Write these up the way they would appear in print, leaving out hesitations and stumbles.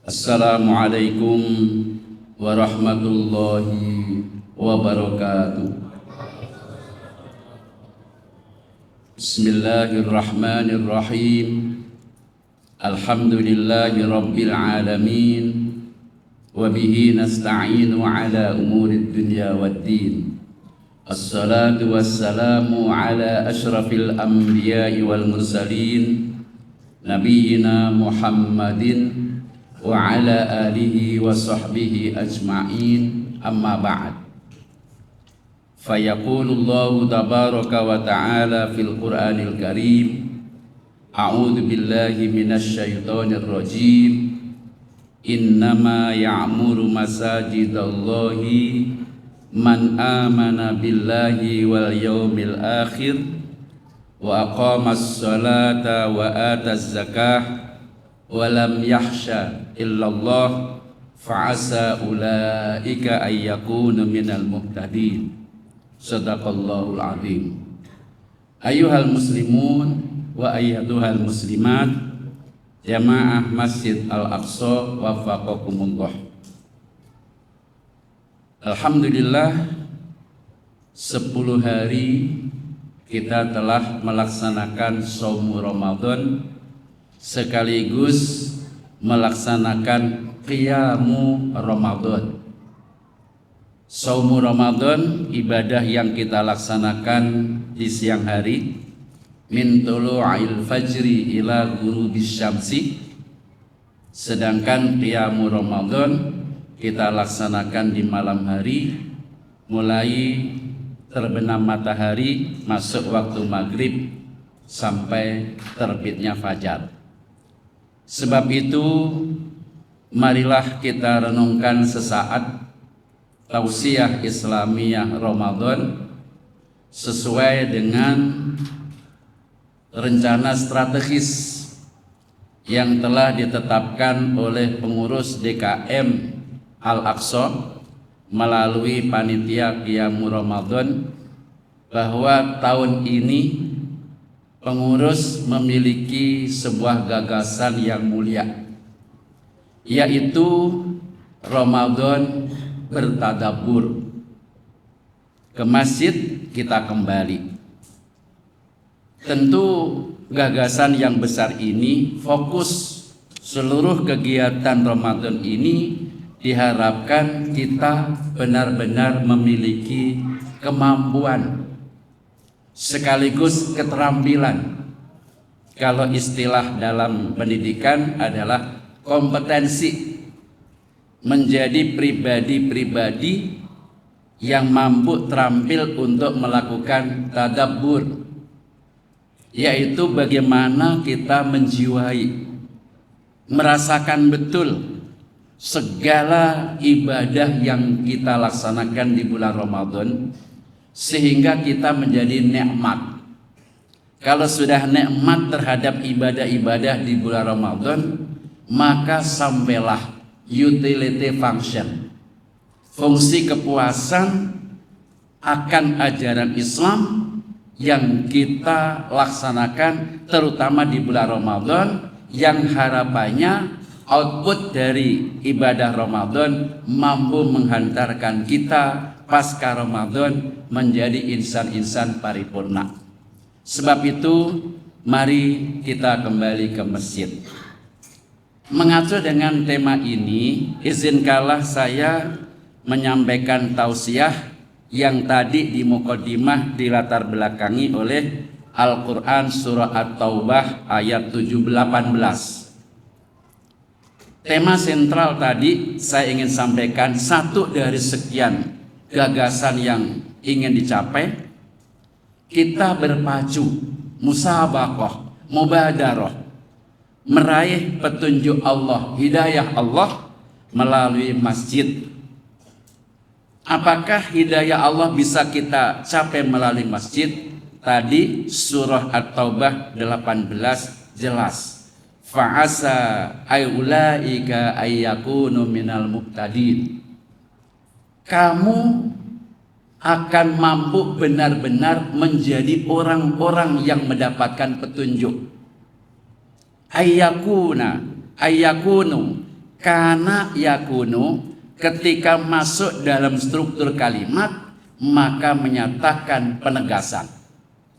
Assalamualaikum warahmatullahi wabarakatuh. Bismillahirrahmanirrahim. Alhamdulillahi rabbil alamin. Wabihi nasta'inu ala umurid dunya waddin. Assalatu wassalamu ala ashrafil anbiya'i wal mursalin, Nabiyyina Muhammadin wa ala alihi wa sahbihi ajma'in, amma ba'd. Fayaqulullahu tabaraka wa ta'ala fil Qur'anil Karim, a'udzu billahi minasy syaithanir rajim. Innama ya'muru masajidallahi man amana billahi wal yawmil akhir wa aqamas salata wa ataz zakah walam yakhsha illallah fa'asa ulaika ayyakuna minal muhtadin. Sadaqallahul azim. Ayyuhal muslimun wa ayyatuhal muslimat, jamaah Masjid Al-Aqsa wafaqakumullah. Alhamdulillah, 10 hari kita telah melaksanakan shaum Ramadan sekaligus melaksanakan qiyamu Ramadan. Shaum Ramadan, ibadah yang kita laksanakan di siang hari, min tulu'il fajri ila ghurubis syamsi. Sedangkan qiyamu Ramadan kita laksanakan di malam hari, mulai terbenam matahari masuk waktu maghrib sampai terbitnya fajar. Sebab itu, marilah kita renungkan sesaat tausiah Islamiyah Ramadan sesuai dengan rencana strategis yang telah ditetapkan oleh pengurus DKM Al-Aqsa melalui panitia Qiyamu Ramadan, bahwa tahun ini pengurus memiliki sebuah gagasan yang mulia, yaitu Ramadan bertadabbur. Ke masjid kita kembali. Tentu gagasan yang besar ini, fokus seluruh kegiatan Ramadan ini diharapkan kita benar-benar memiliki kemampuan sekaligus keterampilan. Kalau istilah dalam pendidikan adalah kompetensi, menjadi pribadi-pribadi yang mampu terampil untuk melakukan tadabbur, yaitu bagaimana kita menjiwai, merasakan betul segala ibadah yang kita laksanakan di bulan Ramadan, sehingga kita menjadi nikmat. Kalau sudah nikmat terhadap ibadah-ibadah di bulan Ramadan, maka sampailah utility function, fungsi kepuasan akan ajaran Islam yang kita laksanakan terutama di bulan Ramadan, yang harapannya output dari ibadah Ramadan mampu menghantarkan kita pasca Ramadan menjadi insan-insan paripurna. Sebab itu, mari kita kembali ke masjid. Mengacu dengan tema ini, izinkanlah saya menyampaikan tausiah yang tadi di muqaddimah dilatar belakangi oleh Al-Quran surah At-Taubah ayat 18. Tema sentral tadi saya ingin sampaikan, satu dari sekian gagasan yang ingin dicapai. Kita berpacu, musabaqah, mubadarah, meraih petunjuk Allah, hidayah Allah melalui masjid. Apakah hidayah Allah bisa kita capai melalui masjid? Tadi surah At-Taubah 18 jelas. Fa'asa ayyulaika ayyakunu minal muhtadin. Kamu akan mampu benar-benar menjadi orang-orang yang mendapatkan petunjuk. Ayyakunu, kana yakunu, ketika masuk dalam struktur kalimat maka menyatakan penegasan.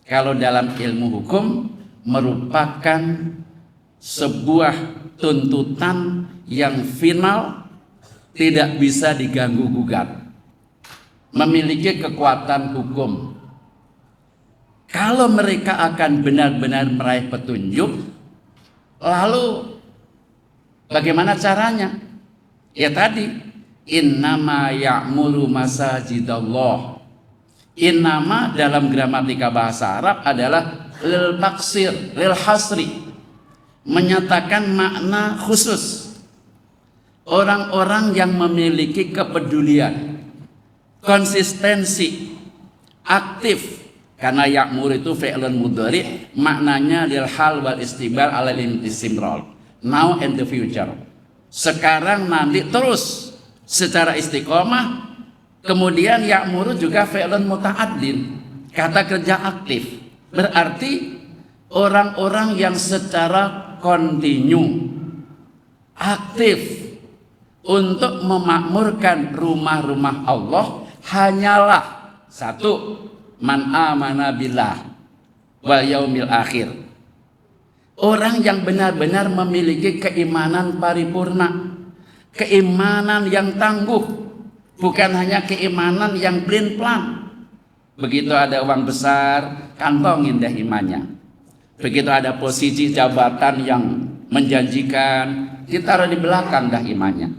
Kalau dalam ilmu hukum merupakan sebuah tuntutan yang final, tidak bisa diganggu gugat, memiliki kekuatan hukum. Kalau mereka akan benar-benar meraih petunjuk, lalu bagaimana caranya? Ya tadi, innama ya'muru masajidallah. Innama dalam gramatika bahasa Arab adalah lil taksir, lil hasri, menyatakan makna khusus. Orang-orang yang memiliki kepedulian, konsistensi, aktif. Karena ya'mur itu fi'lun mudhari, maknanya lil hal wal istibal alal istimrar, now and the future. Sekarang, nanti, terus secara istiqomah. Kemudian ya'muru juga fi'lun muta'addin, kata kerja aktif. Berarti orang-orang yang secara kontinu aktif untuk memakmurkan rumah-rumah Allah hanyalah satu, man amana billah wal yaumil akhir. Orang yang benar-benar memiliki keimanan paripurna, keimanan yang tangguh, bukan hanya keimanan yang plan-plan. Begitu ada uang besar, kantongin dah imannya. Begitu ada posisi jabatan yang menjanjikan, ditaruh di belakang dah imannya.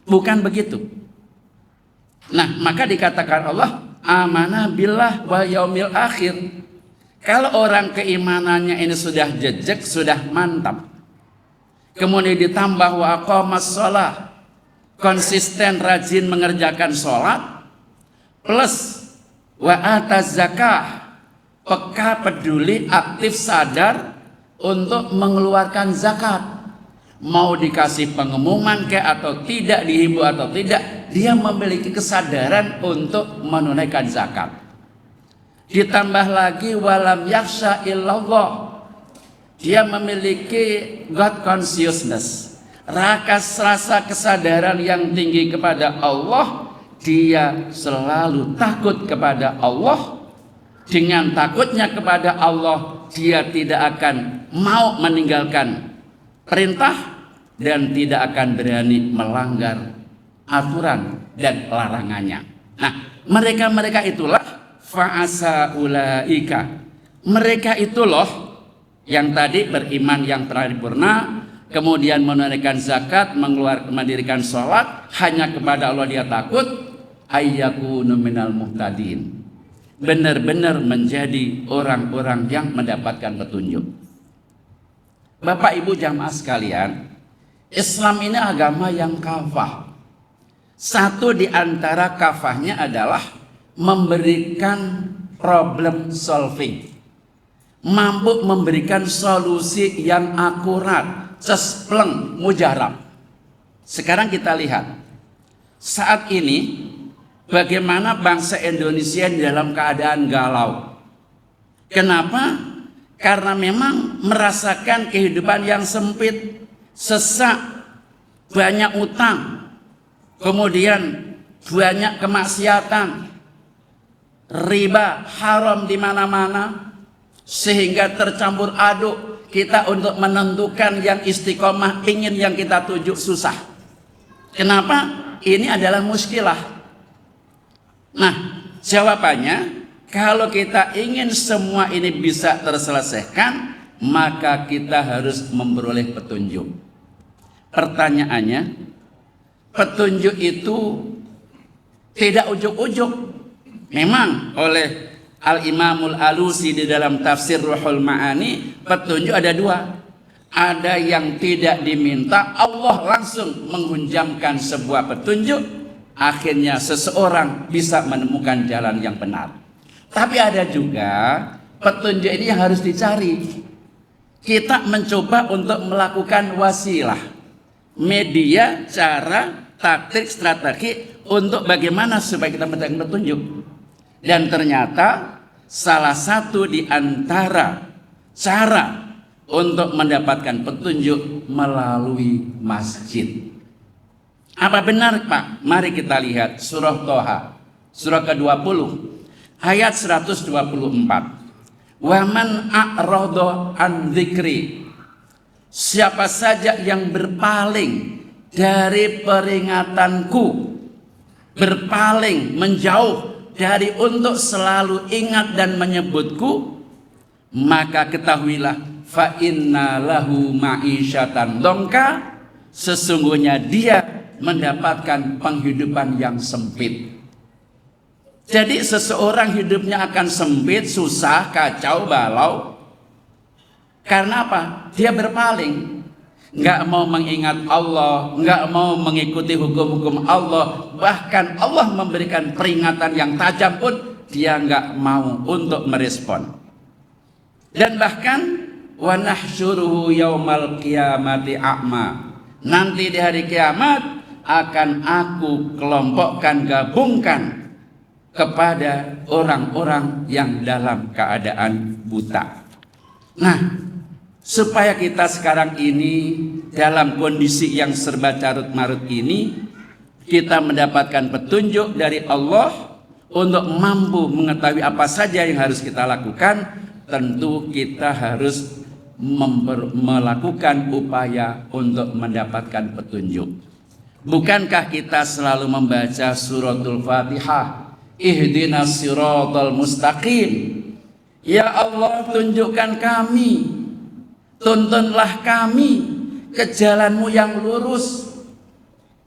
Bukan begitu. Nah, maka dikatakan Allah amanah billah wal yaumil akhir. Kalau orang keimanannya ini sudah jejak, sudah mantap, kemudian ditambah wa aqamas shalah, konsisten rajin mengerjakan sholat, plus wa ataz zakah, peka, peduli, aktif, sadar untuk mengeluarkan zakat. Mau dikasih pengumuman kayak atau tidak, dihimbau atau tidak, dia memiliki kesadaran untuk menunaikan zakat. Ditambah lagi walam yakhsha illallah, dia memiliki God consciousness, rasa kesadaran yang tinggi kepada Allah. Dia selalu takut kepada Allah. Dengan takutnya kepada Allah, dia tidak akan mau meninggalkan perintah dan tidak akan berani melanggar aturan dan larangannya. Nah, mereka itulah fa'asa ulaika. Mereka itu loh yang tadi beriman yang paripurna, kemudian menunaikan zakat, mendirikan sholat, hanya kepada Allah dia takut, ayyakunu minal muhtadin, benar-benar menjadi orang-orang yang mendapatkan petunjuk. Bapak Ibu jamaah sekalian, Islam ini agama yang kafah. Satu di antara kafahnya adalah memberikan problem solving, mampu memberikan solusi yang akurat, cespleng, mujarab. Sekarang kita lihat saat ini bagaimana bangsa Indonesia dalam keadaan galau. Kenapa? Karena memang merasakan kehidupan yang sempit, sesak, banyak utang, kemudian banyak kemaksiatan, riba, haram di mana-mana, sehingga tercampur aduk kita untuk menentukan yang istiqomah, ingin yang kita tuju susah. Kenapa? Ini adalah muskilah. Nah, jawabannya, kalau kita ingin semua ini bisa terselesaikan, maka kita harus memperoleh petunjuk. Pertanyaannya, petunjuk itu tidak ujuk-ujuk. Memang oleh Al-Imamul Alusi di dalam tafsir Ruhul Ma'ani, petunjuk ada dua. Ada yang tidak diminta, Allah langsung menghunjamkan sebuah petunjuk, akhirnya seseorang bisa menemukan jalan yang benar. Tapi ada juga petunjuk ini yang harus dicari. Kita mencoba untuk melakukan wasilah, media, cara, taktik, strategi untuk bagaimana supaya kita mendapatkan petunjuk. Dan ternyata salah satu di antara cara untuk mendapatkan petunjuk melalui masjid. Apa benar Pak? Mari kita lihat surah Toha, surah ke-20, ayat 124. Wa man a'rada an dzikri, siapa saja yang berpaling dari peringatanku, berpaling menjauh dari untuk selalu ingat dan menyebutku, maka ketahuilah fa inna lahu ma'isyatan dongka, sesungguhnya dia mendapatkan penghidupan yang sempit. Jadi seseorang hidupnya akan sempit, susah, kacau, balau. Karena apa? Dia berpaling, nggak mau mengingat Allah, nggak mau mengikuti hukum-hukum Allah. Bahkan Allah memberikan peringatan yang tajam pun dia nggak mau untuk merespon. Dan bahkan wa nahsyuruhu yaumal qiyamati a'ma, nanti di hari kiamat akan aku kelompokkan, gabungkan kepada orang-orang yang dalam keadaan buta. Nah, supaya kita sekarang ini dalam kondisi yang serba carut-marut ini, kita mendapatkan petunjuk dari Allah untuk mampu mengetahui apa saja yang harus kita lakukan, tentu kita harus melakukan upaya untuk mendapatkan petunjuk. Bukankah kita selalu membaca suratul Fatihah, ihdinas siratal mustaqim, ya Allah tunjukkan kami, tuntunlah kami ke jalanmu yang lurus.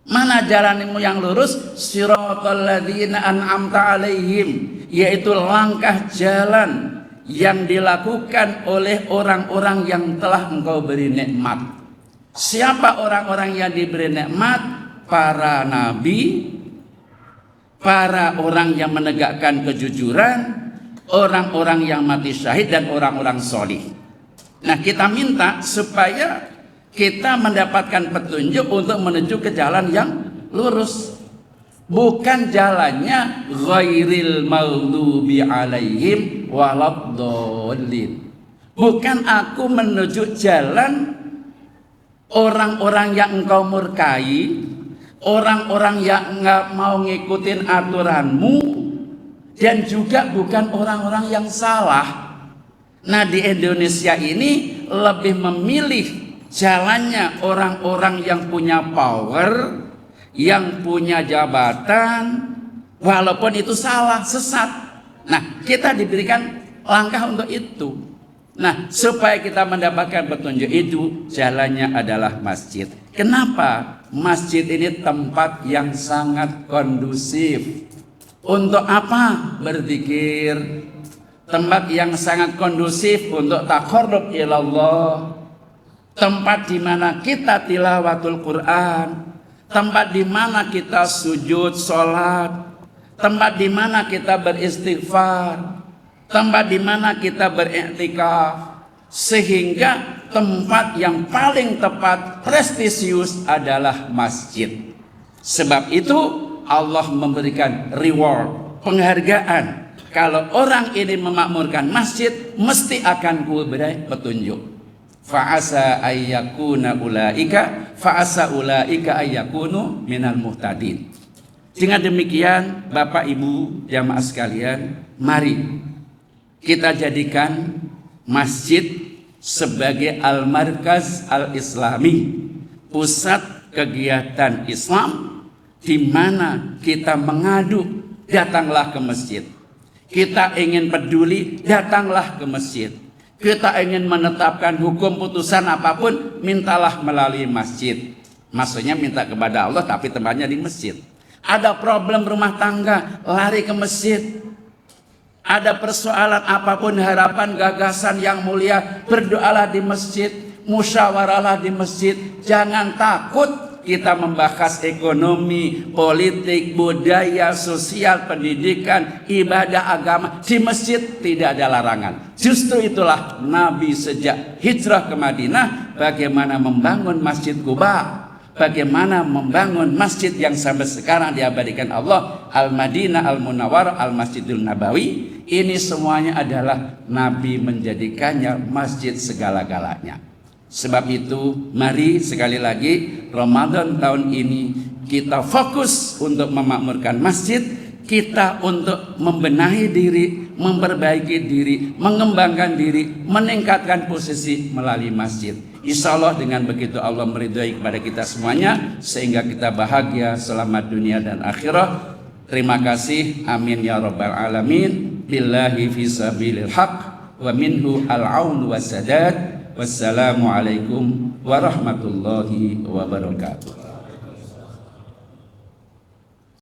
Mana jalanmu yang lurus? Siratal ladzina an'amta alaihim, yaitu langkah jalan yang dilakukan oleh orang-orang yang telah engkau beri nikmat. Siapa orang-orang yang diberi nikmat? Para nabi, para orang yang menegakkan kejujuran, orang-orang yang mati syahid, dan orang-orang solih. Nah, kita minta supaya kita mendapatkan petunjuk untuk menuju ke jalan yang lurus, bukan jalannya ghairil maghdubi alaihim waladdallin. Bukan aku menuju jalan orang-orang yang engkau murkai, orang-orang yang nggak mau ngikutin aturanmu, dan juga bukan orang-orang yang salah. Nah, di Indonesia ini lebih memilih jalannya orang-orang yang punya power, yang punya jabatan, walaupun itu salah, sesat. Nah, kita diberikan langkah untuk itu. Nah, supaya kita mendapatkan petunjuk itu, jalannya adalah masjid. Kenapa? Masjid ini tempat yang sangat kondusif. Untuk apa? Berzikir. Tempat yang sangat kondusif untuk taqarrub ilallah. Tempat di mana kita tilawatul Quran. Tempat di mana kita sujud sholat. Tempat di mana kita beristighfar. Tempat di mana kita beriktikaf. Sehingga tempat yang paling tepat, prestisius adalah masjid. Sebab itu Allah memberikan reward, penghargaan. Kalau orang ini memakmurkan masjid, mesti akan kuberi petunjuk. Fa'asa ayyakuna ulaika, fa'asa ulaika ayyakunu minal muhtadin. Dengan demikian, Bapak Ibu jamaah sekalian, mari kita jadikan masjid sebagai al-markaz al-islami, pusat kegiatan Islam, di mana kita mengadu, datanglah ke masjid. Kita ingin peduli, datanglah ke masjid. Kita ingin menetapkan hukum putusan apapun, mintalah melalui masjid. Maksudnya minta kepada Allah, tapi tempatnya di masjid. Ada problem rumah tangga, lari ke masjid. Ada persoalan apapun, harapan, gagasan yang mulia, berdoalah di masjid, musyawarahlah di masjid. Jangan takut kita membahas ekonomi, politik, budaya, sosial, pendidikan, ibadah agama. Di masjid tidak ada larangan. Justru itulah Nabi sejak hijrah ke Madinah, bagaimana membangun Masjid Quba, bagaimana membangun masjid yang sampai sekarang diabadikan Allah, Al-Madinah, Al-Munawwarah, Al-Masjidul Nabawi. Ini semuanya adalah Nabi menjadikannya masjid segala-galanya. Sebab itu, mari sekali lagi Ramadan tahun ini kita fokus untuk memakmurkan masjid, kita untuk membenahi diri, memperbaiki diri, mengembangkan diri, meningkatkan posisi melalui masjid. Insya Allah dengan begitu Allah meridhai kepada kita semuanya, sehingga kita bahagia selamat dunia dan akhirat. Terima kasih, amin ya rabbal alamin. Billahi fisabilil haq wa minhu al-aun wa sadad. Wassalamualaikum warahmatullahi wabarakatuh.